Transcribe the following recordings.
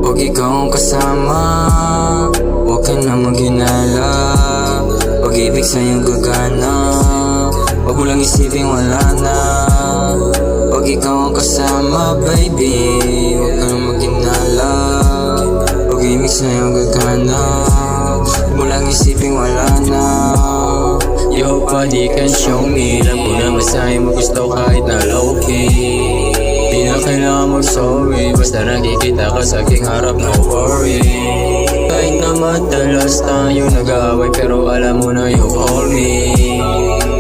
Pag ikaw ang kasama, huwag ka na maghinala. Pag-ibig sa'yong gagana, huwag mo lang isipin wala na. Pag ikaw ang kasama, baby, huwag ka na maghinala. Pag-ibig sa'yong gagana, huwag mo lang isipin wala na. Yo, body can show me, alam ko naman sa'yo mo gusto kahit na low-key. Di na kailangan mag-sorry, basta nakikita ka sa aking harap, no worry. Kahit na madalas tayo nag-aaway, pero alam mo na you call me.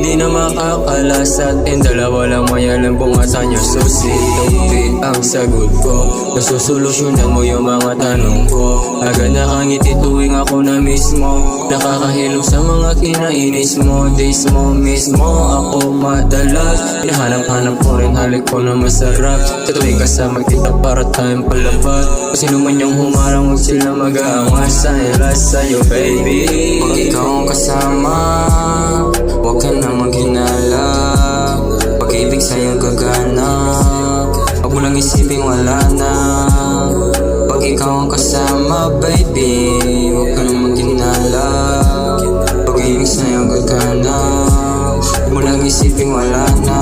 Di na makakala sa atin, dalawa lang may alam kung asan yung susi. Tawti ang sagot ko, nasusolusyonan mo yung mga tanong ko. Agad nakangiti tuwing ako na mismo, nakakahilo sa mga kinainis mo. Days mo mismo, ako madalas hinahanap-hanap ko rin halik ko na masarap. Sa tuwing kasama kita para tayong palabat. Kung sino man yung humarang, huwag sila mag-aangas. Sa'yo baby, pag ikaw ang kasama, huwag ka na maghinala. Pag-ibig sa'yo gagana, huwag mo lang isipin wala na. Pag ikaw ang kasama, baby, huwag ka na maghinala. Pag-ibig sa'yo gagana, huwag mo lang isipin wala na.